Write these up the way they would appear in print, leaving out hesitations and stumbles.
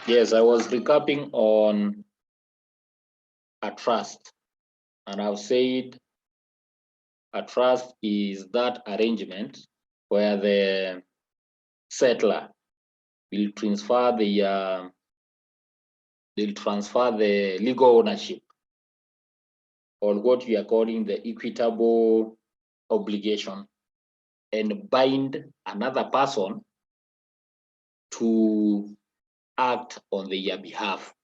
Yes, I was recapping on a trust, and I've said a trust is that arrangement where the settler will transfer the legal ownership, or what we are calling the equitable obligation, and bind another person to act on their behalf.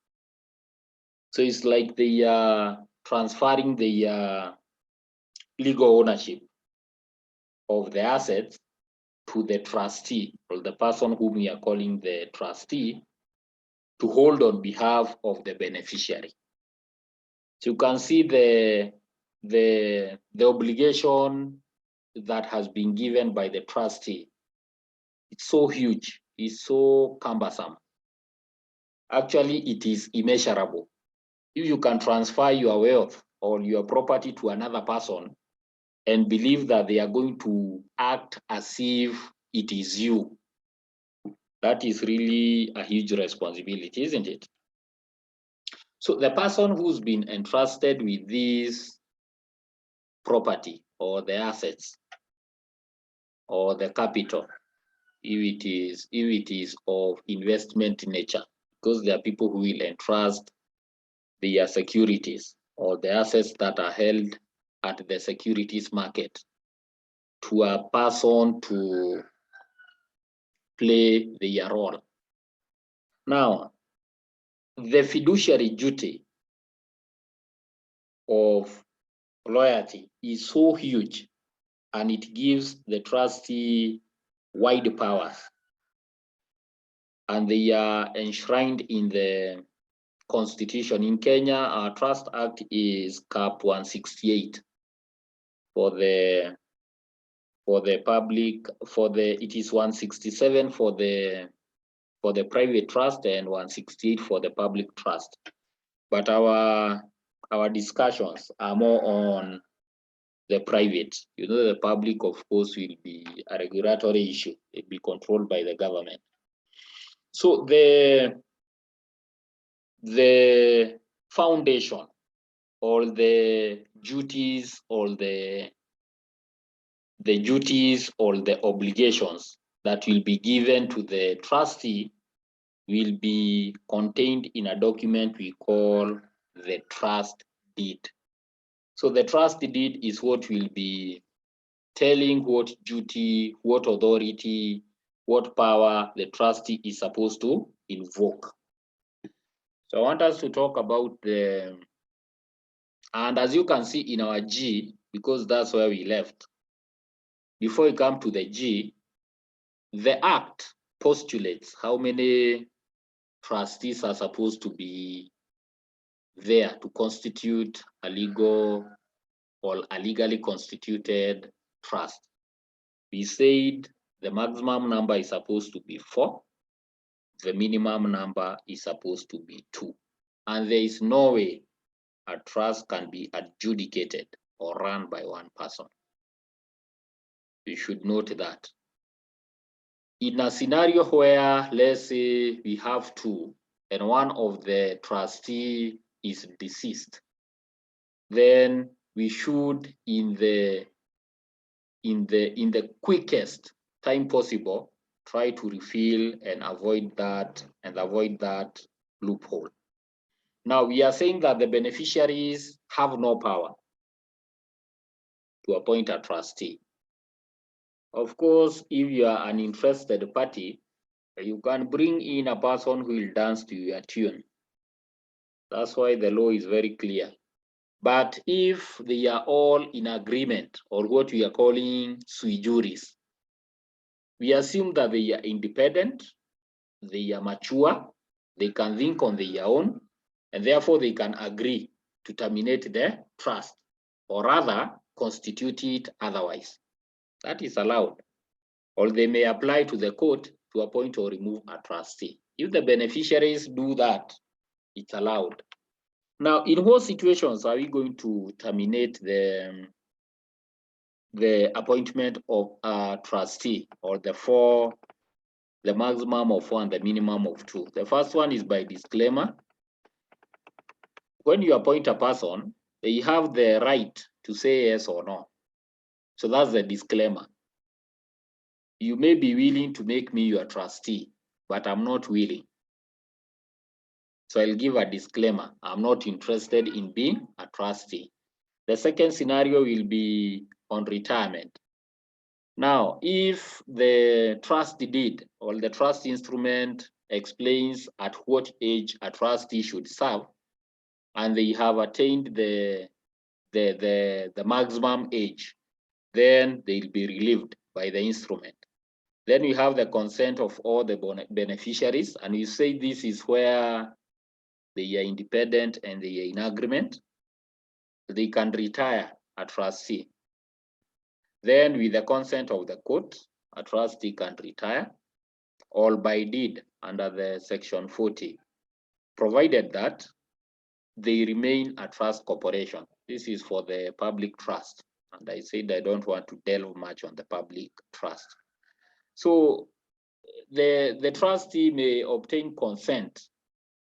So it's like they are transferring the legal ownership of the assets to the trustee, or the person whom we are calling the trustee, to hold on behalf of the beneficiary. So you can see the obligation that has been given by the trustee. It's so huge, it's so cumbersome. Actually, it is immeasurable. If you can transfer your wealth or your property to another person and believe that they are going to act as if it is you, that is really a huge responsibility, isn't it? So the person who's been entrusted with this property or the assets or the capital, if it is of investment nature, because there are people who will entrust their securities or the assets that are held at the securities market to a person to play their role. Now, the fiduciary duty of loyalty is so huge, and it gives the trustee wide powers, and they are enshrined in the Constitution. In Kenya, our Trust Act is Cap 168 for the public, it is 167 for the private trust and 168 for the public trust. But our discussions are more on the private. The public, of course, will be a regulatory issue. It will be controlled by the government. So the foundation, or the duties, or the duties or the obligations that will be given to the trustee will be contained in a document we call the trust deed. So the trust deed is what will be telling what duty, what authority, what power the trustee is supposed to invoke. So I want us to talk about and as you can see in our G, because that's where we left, before we come to the G, the Act postulates how many trustees are supposed to be there to constitute a legal or a legally constituted trust. We said the maximum number is supposed to be 4. The minimum number is supposed to be 2. And there is no way a trust can be adjudicated or run by one person. You should note that. In a scenario where, let's say, we have 2 and one of the trustee is deceased, then we should, in the quickest time possible, try to refill and avoid that loophole. Now, we are saying that the beneficiaries have no power to appoint a trustee. Of course, if you are an interested party, you can bring in a person who will dance to your tune. That's why the law is very clear. But if they are all in agreement, or what we are calling sui juris, we assume that they are independent, they are mature, they can think on their own, and therefore they can agree to terminate the trust, or rather constitute it otherwise. That is allowed. Or they may apply to the court to appoint or remove a trustee. If the beneficiaries do that, it's allowed. Now, in what situations are we going to terminate the appointment of a trustee, or the 4 the maximum of 1, the minimum of 2. The first one is by disclaimer. When you appoint a person, they have the right to say yes or no. So that's the disclaimer. You may be willing to make me your trustee, but I'm not willing. So I'll give a disclaimer. I'm not interested in being a trustee. The second scenario will be on retirement. Now, if the trust deed or the trust instrument explains at what age a trustee should serve, and they have attained the maximum age, then they'll be relieved by the instrument. Then we have the consent of all the beneficiaries, and you say this is where they are independent and they are in agreement. They can retire a trustee. Then with the consent of the court, a trustee can retire, or by deed under the section 40, provided that they remain a trust corporation. This is for the public trust. And I said I don't want to delve much on the public trust. So the trustee may obtain consent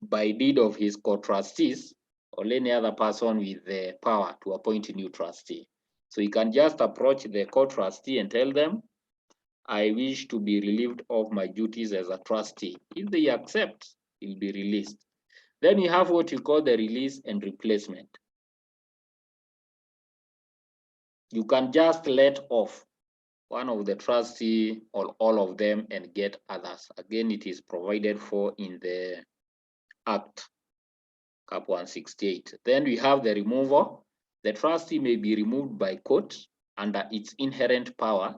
by deed of his co-trustees or any other person with the power to appoint a new trustee. So he can just approach the co-trustee and tell them, I wish to be relieved of my duties as a trustee. If they accept, he'll be released. Then you have what you call the release and replacement. You can just let off one of the trustee or all of them and get others. Again, it is provided for in the Act, Cap 168. Then we have the removal. The trustee may be removed by court under its inherent power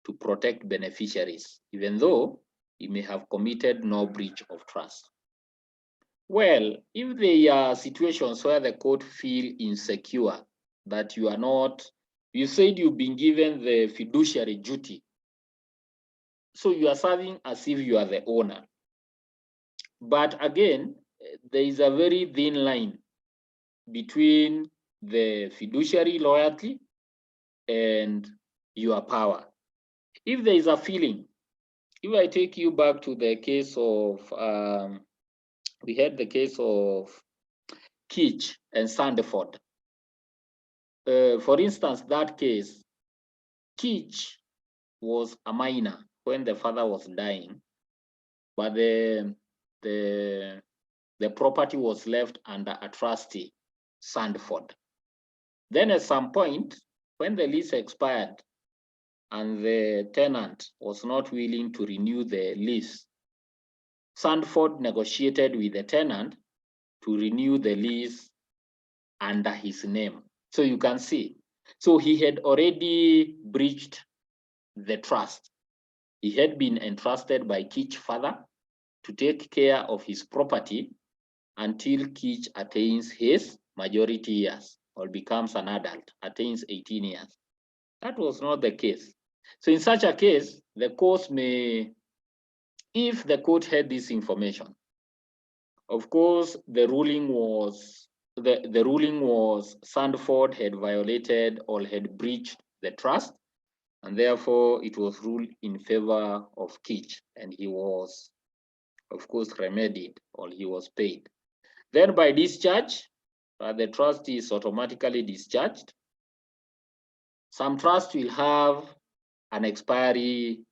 to protect beneficiaries, even though he may have committed no breach of trust. Well, if there are situations where the court feel insecure that you are not, you said you've been given the fiduciary duty, so you are serving as if you are the owner. But again, there is a very thin line between the fiduciary loyalty and your power. If there is a feeling, if I take you back to the case of, we had the case of Kitch and Sandford. For instance, that case, Kitch was a minor when the father was dying, but the property was left under a trustee, Sandford. Then at some point, when the lease expired and the tenant was not willing to renew the lease, Sandford negotiated with the tenant to renew the lease under his name. So you can see, so he had already breached the trust. He had been entrusted by Kitch's father to take care of his property until Kitch attains his majority years or becomes an adult, attains 18 years. That was not the case. So in such a case, the court may, if the court had this information, of course, the ruling was Sandford had violated or had breached the trust, and therefore it was ruled in favor of Kitch, and he was, of course, remedied or he was paid. Then by discharge, the trust is automatically discharged. Some trusts will have an expiry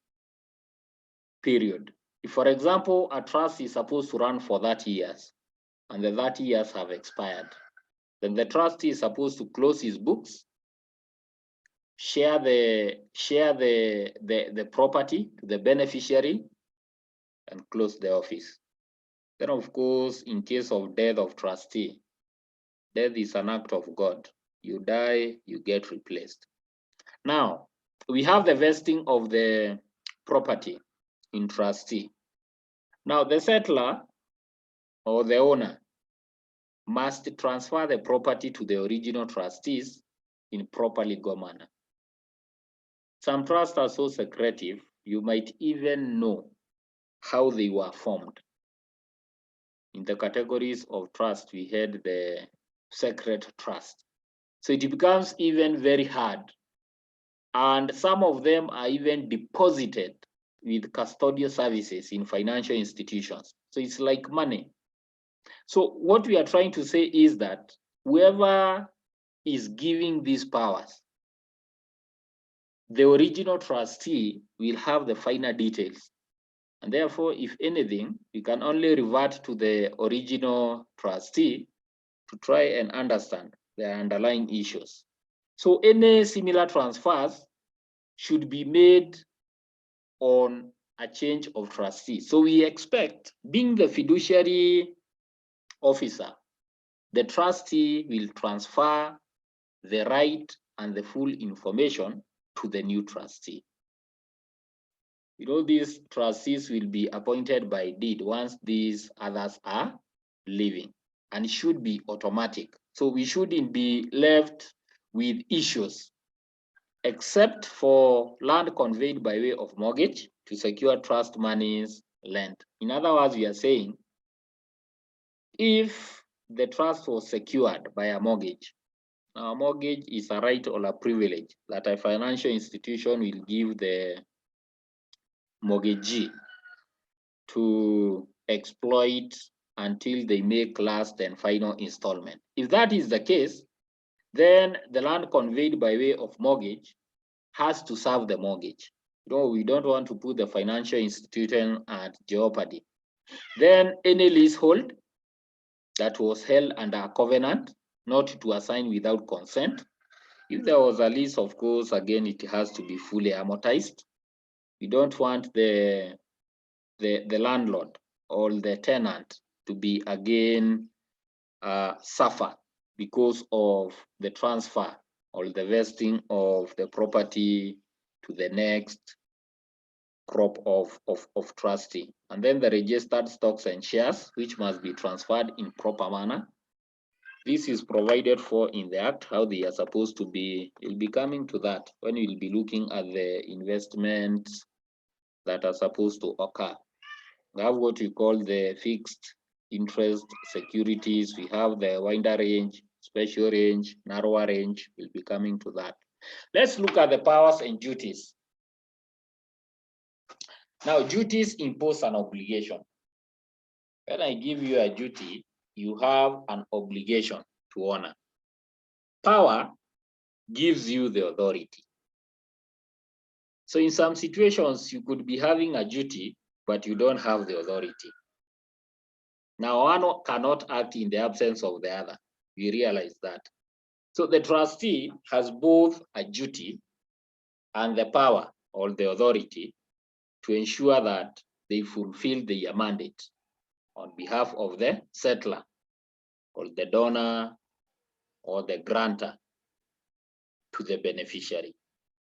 period. If, for example, a trust is supposed to run for 30 years and the 30 years have expired, then the trustee is supposed to close his books, share the property to the beneficiary, and close the office. Then, of course, in case of death of trustee, death is an act of God. You die, you get replaced. Now, we have the vesting of the property in trustee. Now, the settlor or the owner must transfer the property to the original trustees in proper legal manner. Some trusts are so secretive, you might even know how they were formed. In the categories of trust, we had the secret trust. So it becomes even very hard. And some of them are even deposited with custodial services in financial institutions. So it's like money. So what we are trying to say is that whoever is giving these powers, the original trustee will have the finer details. And therefore, if anything, we can only revert to the original trustee to try and understand the underlying issues. So any similar transfers should be made on a change of trustee. So we expect, being the fiduciary officer, the trustee will transfer the right and the full information to the new trustee. You know, these trustees will be appointed by deed once these others are leaving, and it should be automatic. So we shouldn't be left with issues, except for land conveyed by way of mortgage to secure trust monies lent. In other words, we are saying, if the trust was secured by a mortgage, now a mortgage is a right or a privilege that a financial institution will give the mortgagee to exploit until they make last and final installment. If that is the case, then the land conveyed by way of mortgage has to serve the mortgage. No, we don't want to put the financial institution at jeopardy. Then any leasehold that was held under a covenant not to assign without consent. If there was a lease, of course, again, it has to be fully amortized. We don't want the landlord or the tenant to be again suffer because of the transfer or the vesting of the property to the next crop of trustee. And then the registered stocks and shares, which must be transferred in proper manner. This is provided for in the act, how they are supposed to be. We'll be coming to that when we'll be looking at the investments that are supposed to occur. We have what we call the fixed interest securities. We have the wider range, special range, narrower range. We'll be coming to that. Let's look at the powers and duties. Now, duties impose an obligation. When I give you a duty, you have an obligation to honor. Power gives you the authority. So in some situations, you could be having a duty, but you don't have the authority. Now, one cannot act in the absence of the other. We realize that. So the trustee has both a duty and the power or the authority to ensure that they fulfill their mandate on behalf of the settler or the donor or the grantor to the beneficiary.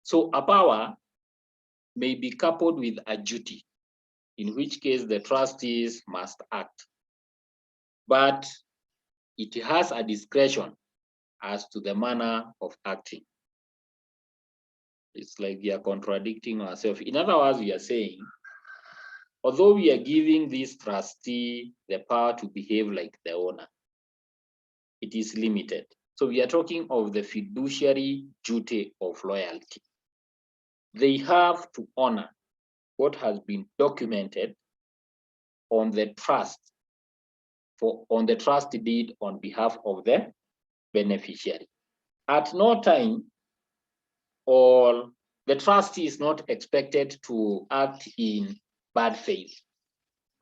So a power may be coupled with a duty, in which case the trustees must act. But it has a discretion as to the manner of acting. It's like we are contradicting ourselves. In other words, we are saying, although we are giving this trustee the power to behave like the owner, it is limited. So we are talking of the fiduciary duty of loyalty. They have to honor what has been documented on the trust, on the trust deed on behalf of the beneficiary. At no time, or the trustee is not expected to act in bad faith.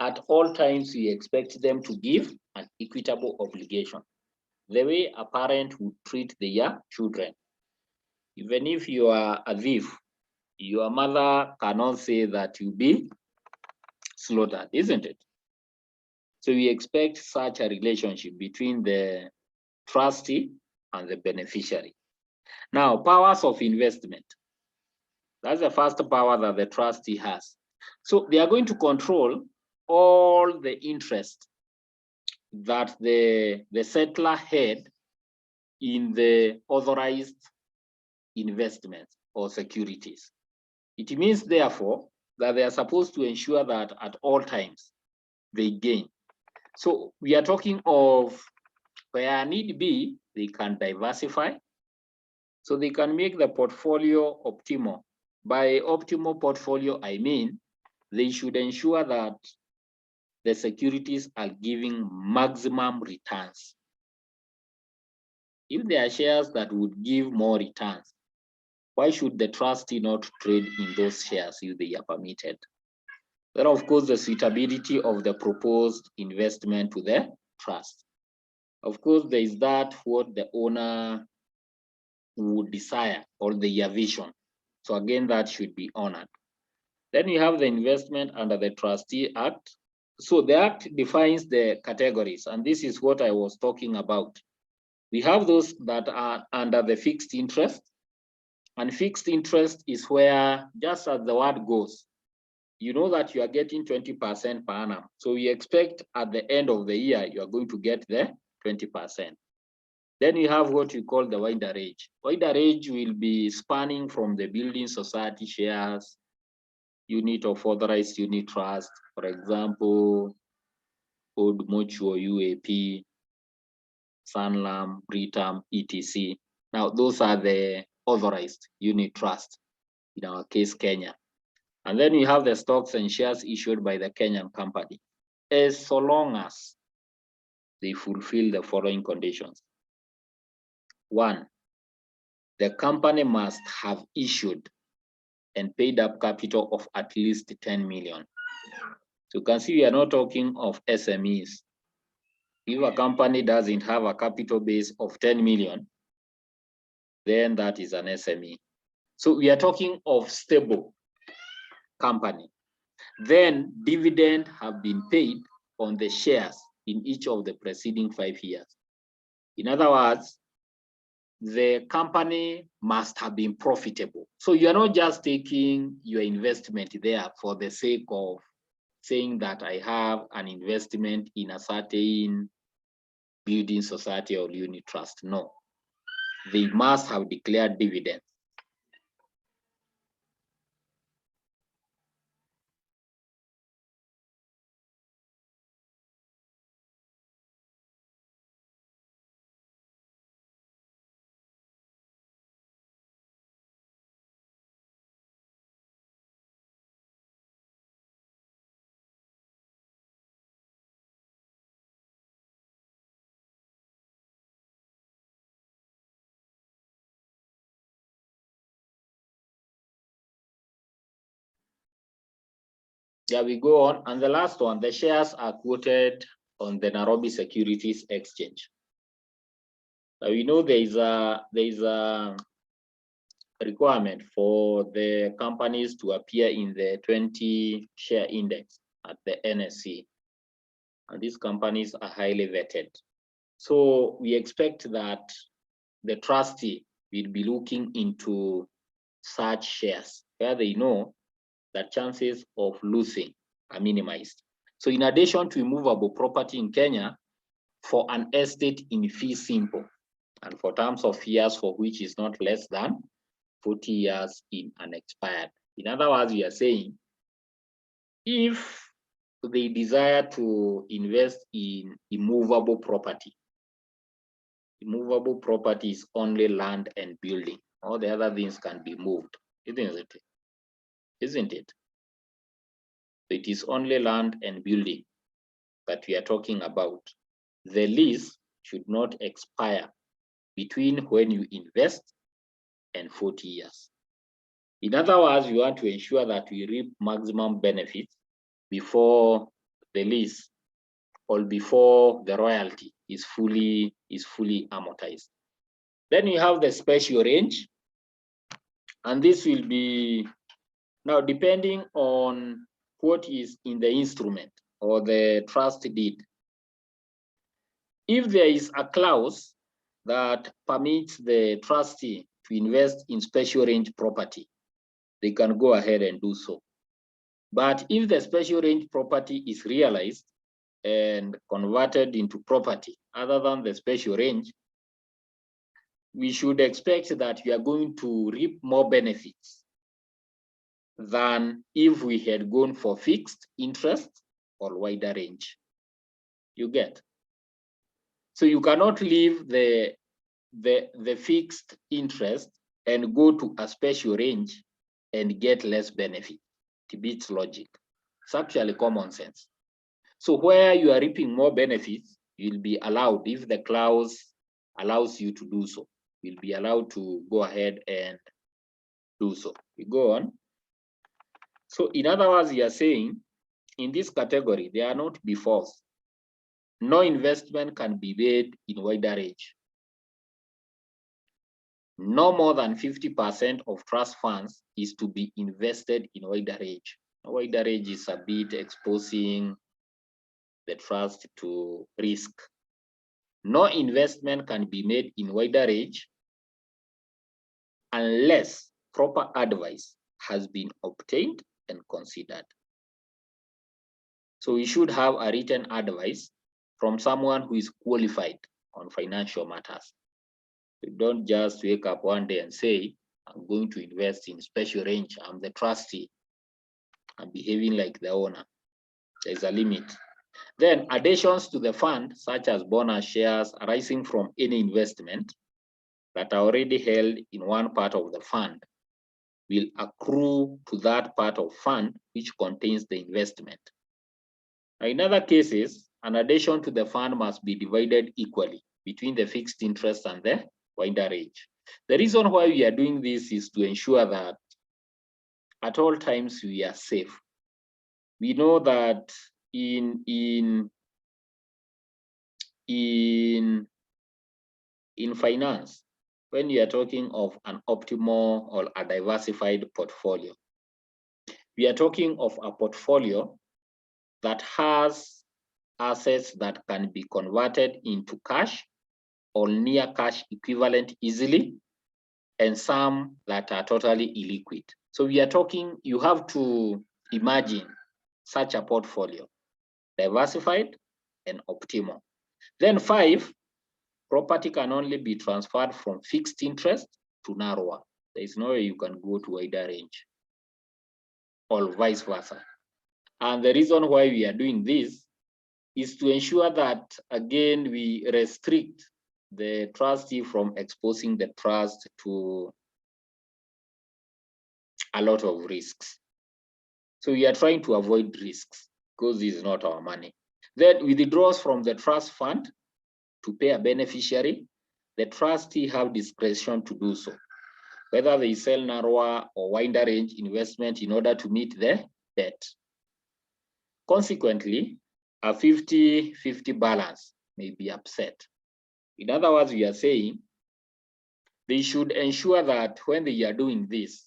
At all times, we expect them to give an equitable obligation, the way a parent would treat their children. Even if you are a thief, your mother cannot say that you be slaughtered, isn't it? So we expect such a relationship between the trustee and the beneficiary. Now, powers of investment. That's the first power that the trustee has. So they are going to control all the interest that the settler had in the authorized investments or securities. It means, therefore, that they are supposed to ensure that at all times they gain. So we are talking of where need be, they can diversify. So they can make the portfolio optimal. By optimal portfolio, I mean they should ensure that the securities are giving maximum returns. If there are shares that would give more returns, why should the trustee not trade in those shares if they are permitted? Then, of course, the suitability of the proposed investment to the trust. Of course, there is that what the owner would desire or their vision. So again, that should be honored. Then you have the investment under the Trustee Act. So the Act defines the categories, and this is what I was talking about. We have those that are under the fixed interest, and fixed interest is where, just as the word goes, you know that you are getting 20% per annum. So we expect at the end of the year, you are going to get the 20%. Then you have what we call the wider range. Wider range will be spanning from the building society shares, unit of authorized unit trust, for example, Old Mutual UAP, Sanlam, Britam, etc. Now, those are the authorized unit trust, in our case, Kenya. And then we have the stocks and shares issued by the Kenyan company, as so long as they fulfill the following conditions. One, the company must have issued and paid up capital of at least 10 million. So you can see we are not talking of SMEs. If a company doesn't have a capital base of 10 million, then that is an SME. So we are talking of stable company. Then dividend have been paid on the shares in each of the preceding 5 years. In other words, the company must have been profitable. So you are not just taking your investment there for the sake of saying that I have an investment in a certain building society or unit trust. No, they must have declared dividends. Yeah, we go on. And the last one, the shares are quoted on the Nairobi Securities Exchange. Now we know there is a requirement for the companies to appear in the 20 share index at the NSE. And these companies are highly vetted. So we expect that the trustee will be looking into such shares where they know that chances of losing are minimized. So in addition to immovable property in Kenya, for an estate in fee simple, and for terms of years for which is not less than 40 years in unexpired. In other words, we are saying, if they desire to invest in immovable property is only land and building. All the other things can be moved, isn't it? Isn't it? It is only land and building that we are talking about. The lease should not expire between when you invest and 40 years. In other words, we want to ensure that we reap maximum benefits before the lease or before the royalty is fully amortized. Then we have the special range, and this will be now depending on what is in the instrument or the trust deed. If there is a clause that permits the trustee to invest in special range property, they can go ahead and do so. But if the special range property is realized and converted into property other than the special range, we should expect that we are going to reap more benefits than if we had gone for fixed interest or wider range. You get? So you cannot leave the fixed interest and go to a special range and get less benefit. It beats logic. It's actually common sense. So where you are reaping more benefits, you'll be allowed, if the clause allows you to do so, you'll be allowed to go ahead and do so. We go on. So in other words, you are saying in this category, they are not be forced. No investment can be made in wider range. No more than 50% of trust funds is to be invested in wider range. Wider range is a bit exposing the trust to risk. No investment can be made in wider range unless proper advice has been obtained and considered. So we should have a written advice from someone who is qualified on financial matters. You don't just wake up one day and say, I'm going to invest in special range. I'm the trustee. I'm behaving like the owner. There's a limit. Then additions to the fund, such as bonus shares arising from any investment that are already held in one part of the fund, will accrue to that part of fund which contains the investment. Now, in other cases, an addition to the fund must be divided equally between the fixed interest and the wider range. The reason why we are doing this is to ensure that at all times we are safe. We know that in finance, when you are talking of an optimal or a diversified portfolio, we are talking of a portfolio that has assets that can be converted into cash or near cash equivalent easily, and some that are totally illiquid. So we are talking, you have to imagine such a portfolio, diversified and optimal. Then 5, property can only be transferred from fixed interest to narrower. There is no way you can go to wider range, or vice versa. And the reason why we are doing this is to ensure that, again, we restrict the trustee from exposing the trust to a lot of risks. So we are trying to avoid risks because this is not our money. Then withdrawals from the trust fund to pay a beneficiary, the trustee have discretion to do so, whether they sell narrower or wider range investment in order to meet the debt. Consequently, a 50-50 balance may be upset. In other words, we are saying they should ensure that when they are doing this,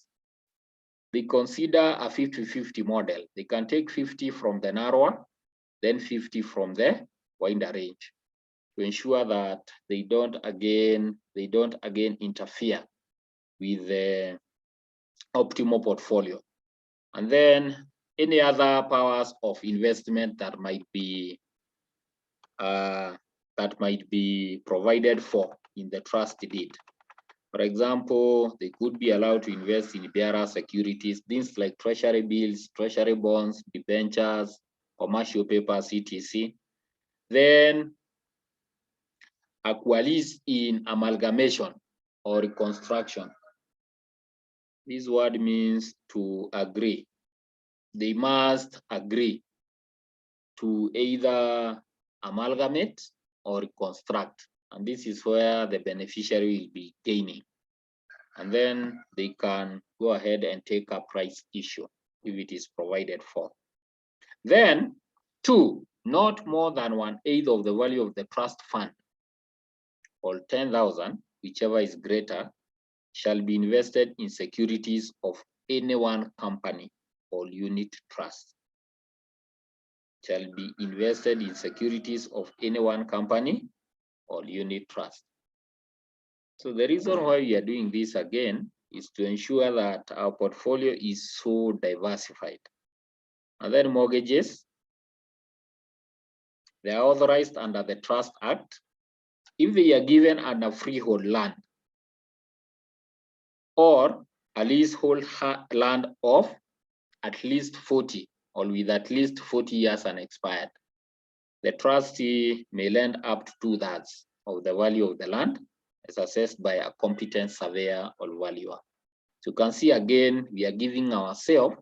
they consider a 50-50 model. They can take 50 from the narrower, then 50 from the wider range, to ensure that they don't again interfere with the optimal portfolio. And then any other powers of investment that might be provided for in the trust deed. For example, they could be allowed to invest in bearer securities, things like treasury bills, treasury bonds, debentures, commercial papers, etc. Then acquiesce in amalgamation or reconstruction. This word means to agree. They must agree to either amalgamate or reconstruct. And this is where the beneficiary will be gaining. And then they can go ahead and take a price issue if it is provided for. Then 2, not more than 1/8 of the value of the trust fund, or 10,000, whichever is greater, shall be invested in securities of any one company or unit trust. Shall be invested in securities of any one company or unit trust. So the reason why we are doing this again is to ensure that our portfolio is so diversified. And then mortgages, they are authorized under the Trust Act if they are given under freehold land or a leasehold land of at least 40 or with at least 40 years unexpired. The trustee may lend up to 2/3 of the value of the land as assessed by a competent surveyor or valuer. So you can see again, we are giving ourselves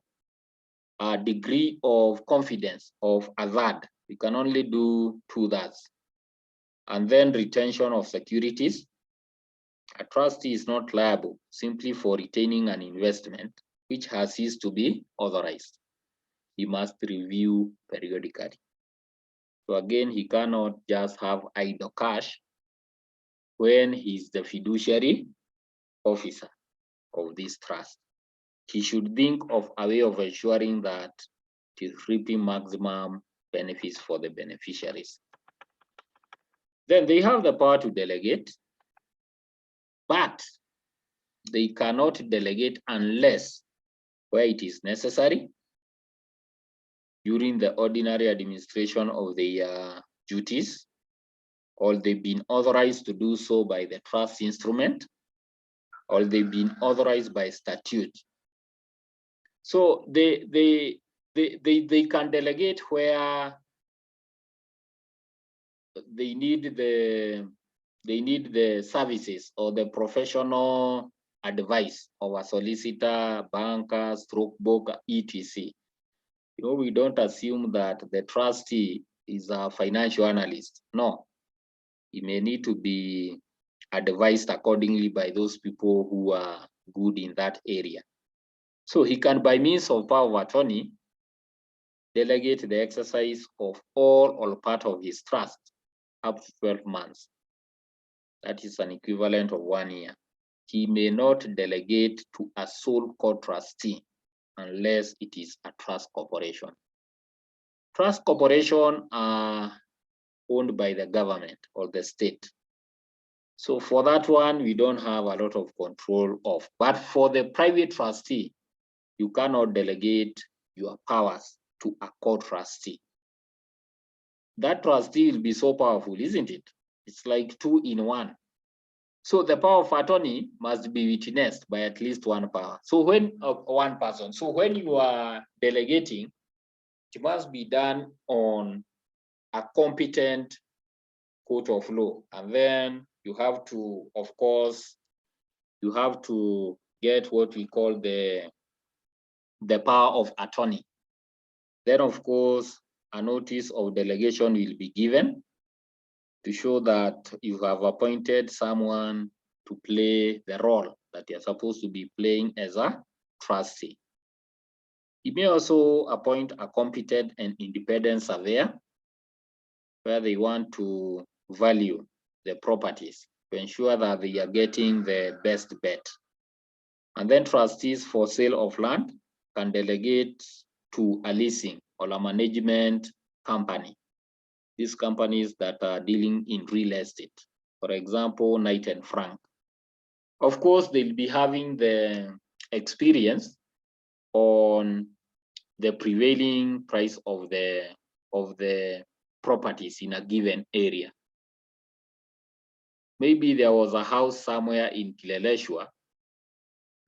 a degree of confidence of a third. You can only do 2/3. And then retention of securities. A trustee is not liable simply for retaining an investment which has ceased to be authorized. He must review periodically. So again, he cannot just have idle cash when he's the fiduciary officer of this trust. He should think of a way of ensuring that it is reaping maximum benefits for the beneficiaries. Then they have the power to delegate, but they cannot delegate unless where it is necessary during the ordinary administration of their duties, or they've been authorized to do so by the trust instrument, or they've been authorized by statute. So they can delegate where they need the services or the professional advice of a solicitor, banker, stroke broker, etc. You know, we don't assume that the trustee is a financial analyst. No, he may need to be advised accordingly by those people who are good in that area. So he can, by means of power of attorney, delegate the exercise of all or part of his trust up to 12 months. That is an equivalent of 1 year. He may not delegate to a sole co-trustee unless it is a trust corporation. Trust corporation are owned by the government or the state. So for that one, we don't have a lot of control of. But for the private trustee, you cannot delegate your powers to a co-trustee. That trustee will be so powerful, isn't it? It's like 2 in 1. So the power of attorney must be witnessed by at least one power. So when one person. So when you are delegating, it must be done on a competent court of law. And then you have to, of course, you have to get what we call the power of attorney. Then, of course, a notice of delegation will be given to show that you have appointed someone to play the role that you're supposed to be playing as a trustee. You may also appoint a competent and independent surveyor where they want to value the properties to ensure that they are getting the best bet. And then trustees for sale of land can delegate to a leasing or a management company. These companies that are dealing in real estate, for example, Knight and Frank. Of course, they'll be having the experience on the prevailing price of the properties in a given area. Maybe there was a house somewhere in Kileleshwa,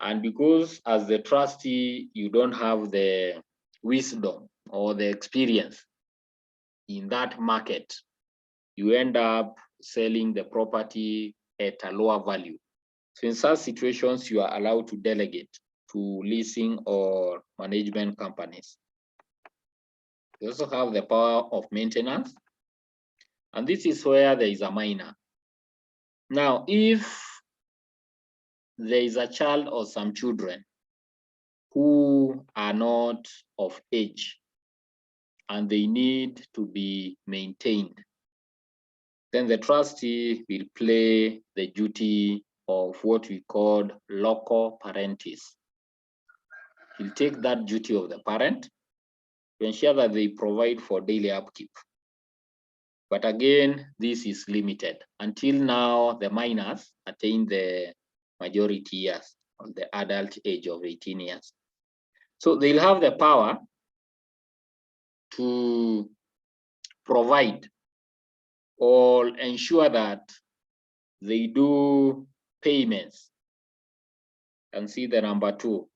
and because as the trustee, you don't have the wisdom or the experience in that market, you end up selling the property at a lower value. So in such situations, you are allowed to delegate to leasing or management companies. You also have the power of maintenance. And this is where there is a minor. Now, if there is a child or some children who are not of age and they need to be maintained, then the trustee will play the duty of what we call loco parentis. He'll take that duty of the parent to ensure that they provide for daily upkeep. But again, this is limited. Until now, the minors attain the majority years, on the adult age of 18 years. So they'll have the power to provide or ensure that they do payments. And see the number 2.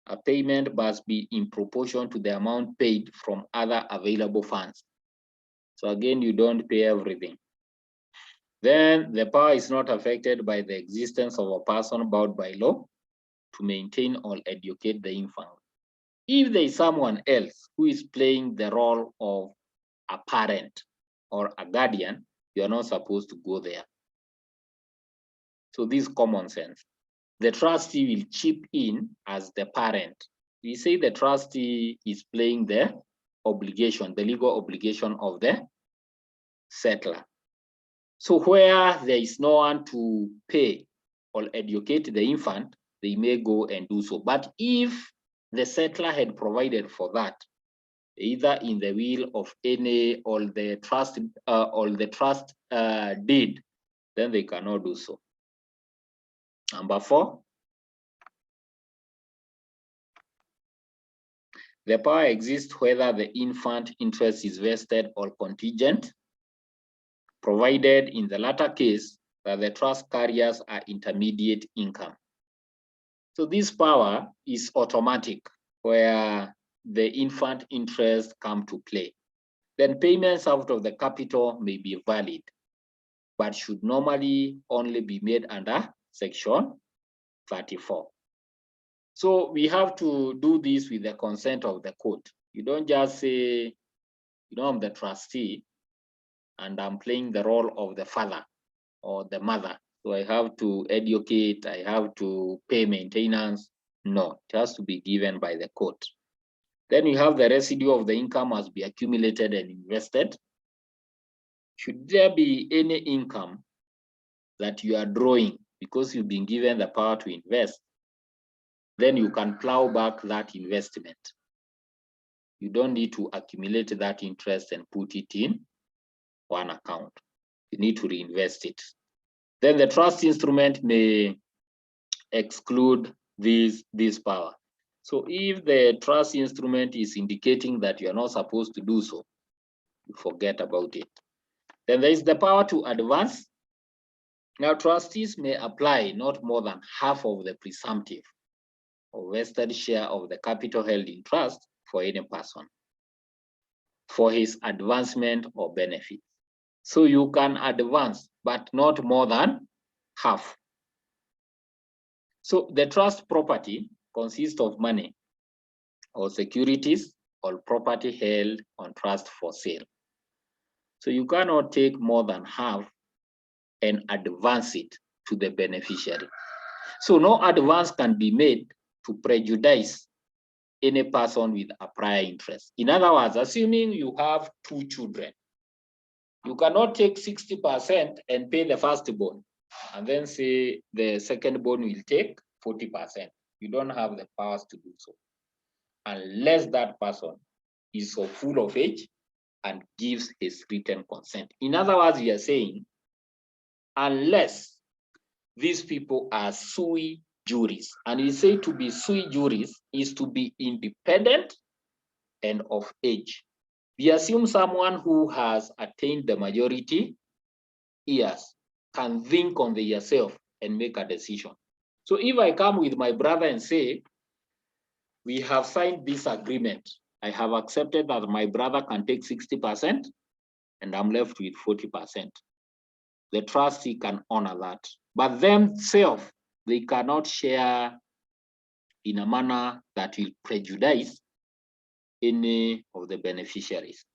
A payment must be in proportion to the amount paid from other available funds. So again, you don't pay everything. Then the power is not affected by the existence of a person bound by law to maintain or educate the infant. if there is someone else who is playing the role of a parent or a guardian, you are not supposed to go there. So this is common sense. The trustee will chip in as the parent. We say the trustee is playing the obligation, the legal obligation of the settler. So where there is no one to pay or educate the infant, they may go and do so. But if the settler had provided for that, either in the will of any or the trust deed, then they cannot do so. Number 4, the power exists whether the infant interest is vested or contingent, provided in the latter case that the trust carriers are intermediate income. So this power is automatic where the infant interest come to play. Then payments out of the capital may be valid, but should normally only be made under Section 34. So we have to do this with the consent of the court. You don't just say, I'm the trustee and I'm playing the role of the father or the mother. So I have to educate, I have to pay maintenance. No, it has to be given by the court. Then you have the residue of the income must be accumulated and invested. Should there be any income that you are drawing because you've been given the power to invest, then you can plow back that investment. You don't need to accumulate that interest and put it in one account. You need to reinvest it. Then the trust instrument may exclude this power. So if the trust instrument is indicating that you are not supposed to do so, you forget about it. Then there is the power to advance. Now, trustees may apply not more than half of the presumptive or vested share of the capital held in trust for any person for his advancement or benefit. So you can advance, but not more than half. So the trust property consists of money or securities or property held on trust for sale. So you cannot take more than half and advance it to the beneficiary. So no advance can be made to prejudice any person with a prior interest. In other words, assuming you have 2 children, you cannot take 60% and pay the firstborn and then say the secondborn will take 40%. You don't have the powers to do so unless that person is so full of age and gives his written consent. In other words, we are saying, unless these people are sui juris, and we say to be sui juris is to be independent and of age. We assume someone who has attained the majority years can think on the yourself and make a decision. So if I come with my brother and say, we have signed this agreement, I have accepted that my brother can take 60% and I'm left with 40%. The trustee can honor that. But themselves, they cannot share in a manner that will prejudice any of the beneficiaries.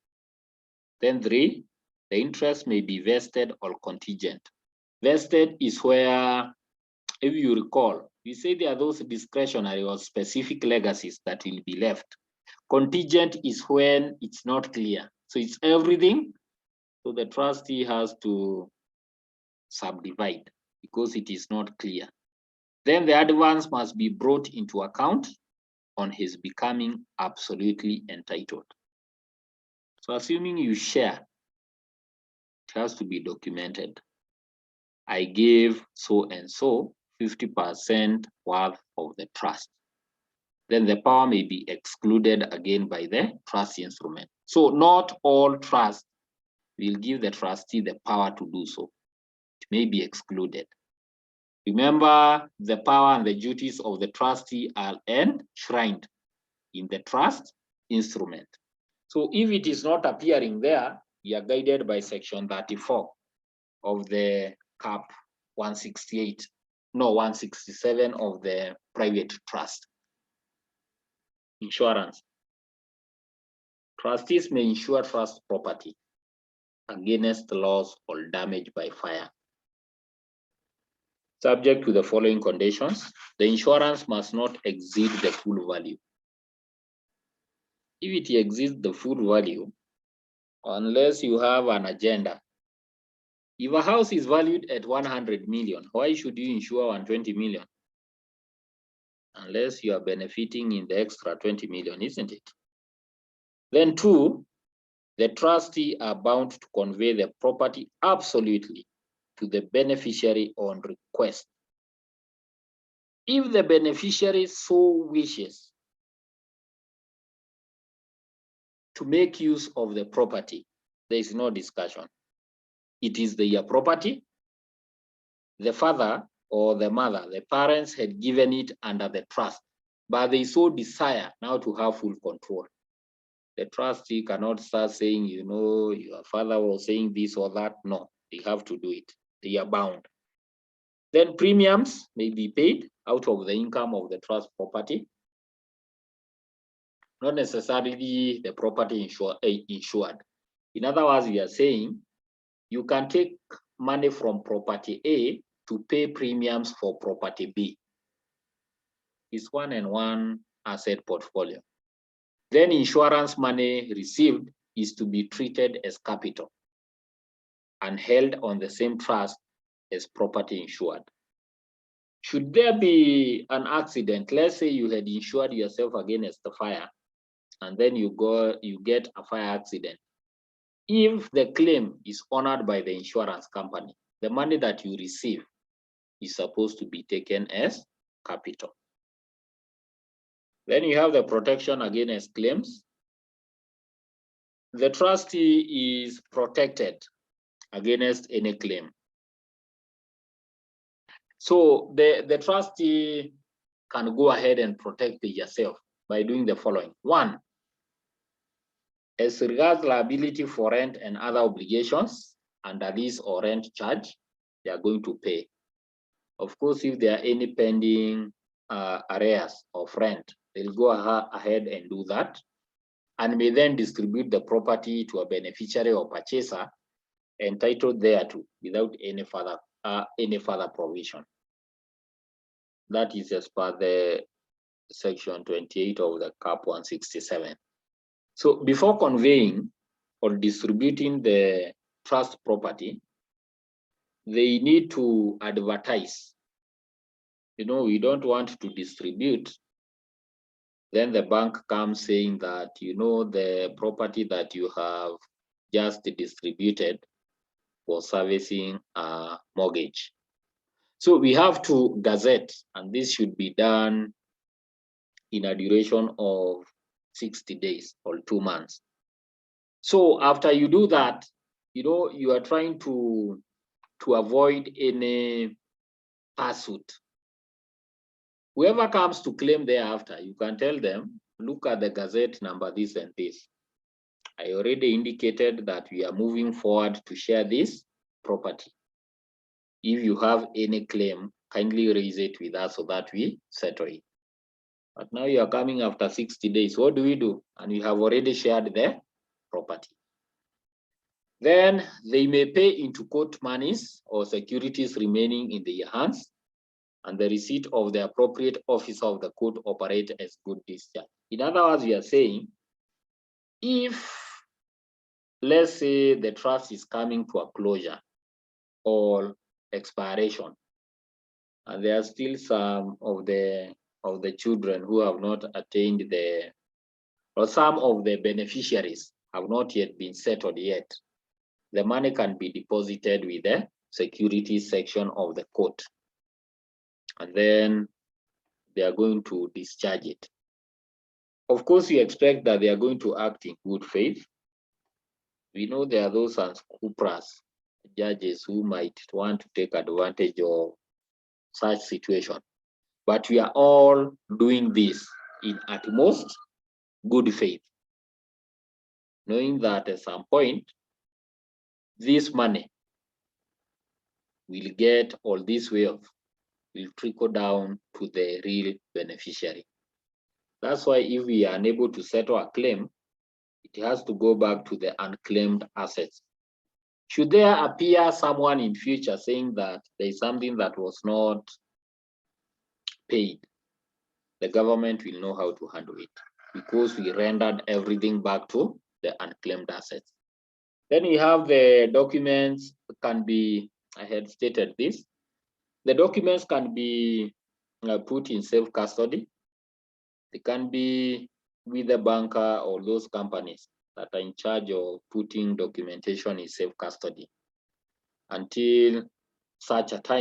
Then 3, the interest may be vested or contingent. Vested is where, if you recall, we say there are those discretionary or specific legacies that will be left. Contingent is when it's not clear. So it's everything. So the trustee has to subdivide because it is not clear. Then the advance must be brought into account on his becoming absolutely entitled. So assuming you share, it has to be documented. I gave so and so 50% worth of the trust. Then the power may be excluded again by the trust instrument. So not all trust will give the trustee the power to do so. It may be excluded. Remember, the power and the duties of the trustee are enshrined in the trust instrument. So if it is not appearing there, you are guided by section 34 of the CAP 167 of the private trust. Insurance. Trustees may insure trust property against loss or damage by fire. Subject to the following conditions: the insurance must not exceed the full value. If it exceeds the full value, unless you have an agenda. If a house is valued at 100 million, why should you insure 120 million? Unless you are benefiting in the extra 20 million, isn't it? Then two, the trustee are bound to convey the property absolutely to the beneficiary on request. If the beneficiary so wishes to make use of the property, there is no discussion. It is their property. The father or the mother, the parents had given it under the trust, but they so desire now to have full control. The trustee cannot start saying, you know, your father was saying this or that. No, they have to do it. They are bound. Then premiums may be paid out of the income of the trust property. Not necessarily the property insured. In other words, we are saying you can take money from property A to pay premiums for property B. It's one and one asset portfolio. Then insurance money received is to be treated as capital and held on the same trust as property insured. Should there be an accident, let's say you had insured yourself against the fire, and then you get a fire accident. If the claim is honored by the insurance company, the money that you receive is supposed to be taken as capital. Then you have the protection against claims. The trustee is protected against any claim. So the trustee can go ahead and protect yourself by doing the following. One, as regards liability for rent and other obligations under lease or rent charge, they are going to pay. Of course, if there are any pending arrears of rent, they'll go ahead and do that, and may then distribute the property to a beneficiary or purchaser entitled thereto without any further provision. That is as per the section 28 of the CAP 167. So before conveying or distributing the trust property, they need to advertise. You know, we don't want to distribute. Then the bank comes saying that, you know, the property that you have just distributed for servicing a mortgage. So we have to gazette, and this should be done in a duration of 60 days or 2 months. So after you do that, you know, you are trying to avoid any pursuit. Whoever comes to claim thereafter, you can tell them, look at the gazette number this and this. I already indicated that we are moving forward to share this property. If you have any claim, kindly raise it with us so that we settle it. But now you are coming after 60 days. What do we do? And we have already shared the property. Then they may pay into court monies or securities remaining in their hands, and the receipt of the appropriate officer of the court operate as good discharge. In other words, we are saying, if, let's say, the trust is coming to a closure or expiration, and there are still some of the children who have not attained or some of the beneficiaries have not yet been settled yet, the money can be deposited with the securities section of the court, and then they are going to discharge it. Of course, you expect that they are going to act in good faith. We know there are those unscrupulous judges who might want to take advantage of such situation, but we are all doing this in utmost good faith, knowing that at some point, this money will get, all this wealth will trickle down to the real beneficiary. That's why if we are unable to settle a claim, it has to go back to the unclaimed assets. Should there appear someone in future saying that there is something that was not paid, the government will know how to handle it because we rendered everything back to the unclaimed assets. Then we have the documents can be, I had stated this, the documents can be put in safe custody. They can be with the banker or those companies that are in charge of putting documentation in safe custody until such a time